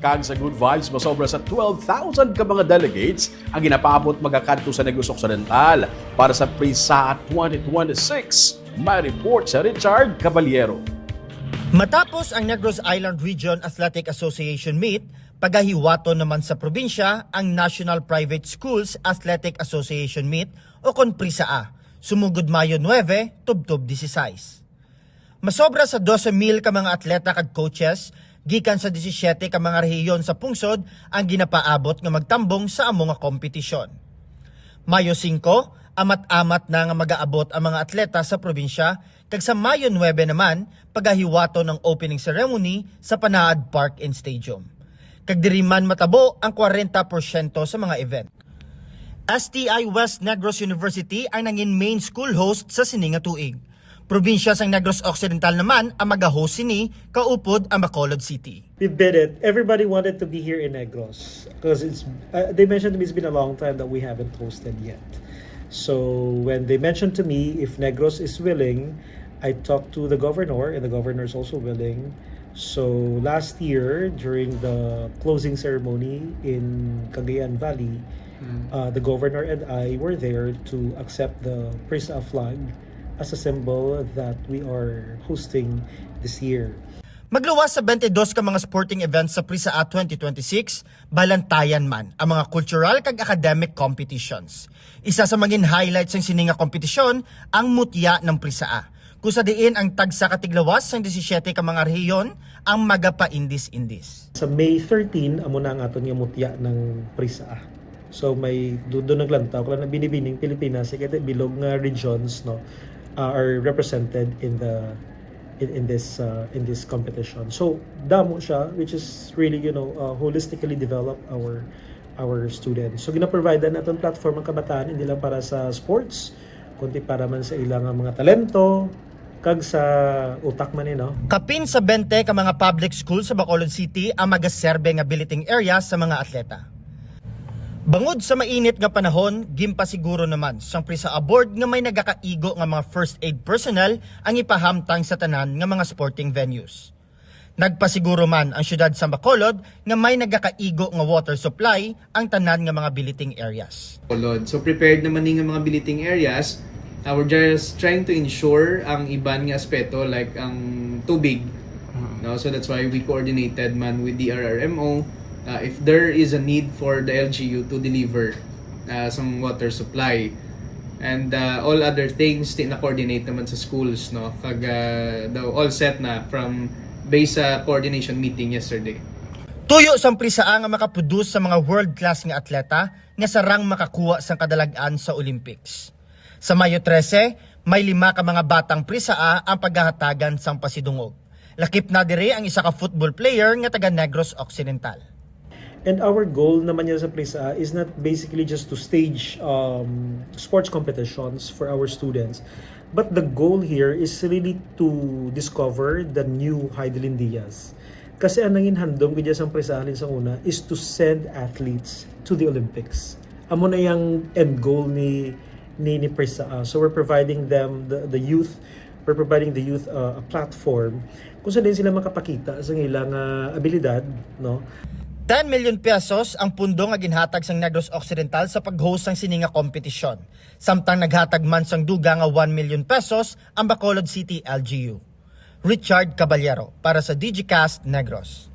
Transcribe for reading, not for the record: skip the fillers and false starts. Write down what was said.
Kag sa Good Vibes, masobra sa 12,000 ka mga delegates ang ginapaabot magakadto sa Negros Occidental para sa PRISA 2026. May report sa Richard Caballero. Matapos ang Negros Island Region Athletic Association meet, pagahiwato naman sa probinsya ang National Private Schools Athletic Association meet o kon PRISA, sumugod Mayo 9, tubtob 16. Masobra sa 12,000 ka mga atleta kag coaches, gikan sa 17 ka mga rehiyon sa pungsod ang ginapaabot nga magtambong sa amo nga kompetisyon. Mayo 5, amat-amat na nga mag-aabot ang mga atleta sa probinsya, kag sa Mayo 9 naman, pagahiwato ng opening ceremony sa Panaad Park and Stadium. Kag diri man matabo ang 40% sa mga event. STI West Negros University ang nangin main school host sa sini nga tuig. Probinsya sang Negros Occidental naman ang mag-host sini kaupod ang Bacolod City. We did it. Everybody wanted to be here in Negros because they mentioned to me it's been a long time that we haven't hosted yet. So when they mentioned to me if Negros is willing, I talked to the governor and the governor is also willing. So last year during the closing ceremony in Cagayan Valley, the governor and I were there to accept the PRISA flag as a symbol that we are hosting this year. Magluwas sa 22 ka mga sporting events sa PRISA 2026, balantayan man ang mga cultural kag academic competitions. Isa sa maging highlights ng sininga kompetisyon ang mutya ng PRISA, kusa diin ang tagsa katiglawas ng 17 ka mga rehiyon ang magapa-indis-indis. Sa May 13, amo na ang aton nga mutya ng PRISA. So may doon naglantaw kung na binibining Pilipinas kaya bilog nga regions no are represented in this competition. So damo siya which is really holistically develop our students. So gina-provide natin platform ang kabataan hindi lang para sa sports kundi para man sa ilang mga talento kag sa utak man Kapin sa 20 ka mga public schools sa Bacolod City ang magaserbe nga billeting area sa mga atleta. Bangod sa mainit nga panahon, gimpasiguro naman sang PRISA aboard nga may nagakaigo nga mga first aid personnel ang ipahamtang sa tanan nga mga sporting venues. Nagpasiguro man ang syudad sa Bacolod nga may nagakaigo nga water supply ang tanan nga mga billeting areas. So prepared naman nga mga billeting areas. We're just trying to ensure ang iban nga aspeto like ang tubig. No, so that's why we coordinated man with the RRMO. If there is a need for the LGU to deliver some water supply and all other things na-coordinate naman sa schools no kag all set na from base sa coordination meeting yesterday. Tuyo sang PRISA nga makaproduce sa mga world class nga atleta nga sarang makakuha sang kadalag-an sa Olympics. Sa Mayo 13, may 5 ka mga batang PRISA ang paghahatagan sang pasidungog. Lakip na dire ang isa ka football player nga taga Negros Occidental. And our goal naman yan sa PRISA is not basically just to stage sports competitions for our students. But the goal here is really to discover the new Heidelin Diaz. Kasi ang nangin handom kaya sa PRISA sa una is to send athletes to the Olympics. Amo na yung end goal ni PRISA. So we're providing them, the youth, we're providing the youth a platform kung saan din sila makapakita sa ilang abilidad, no? 10 million pesos ang pundo nga ginhatag sang Negros Occidental sa pag-host sang sininga kompetisyon. Samtang naghatag man sang duga nga 1 million pesos ang Bacolod City LGU. Richard Caballero para sa DigiCast Negros.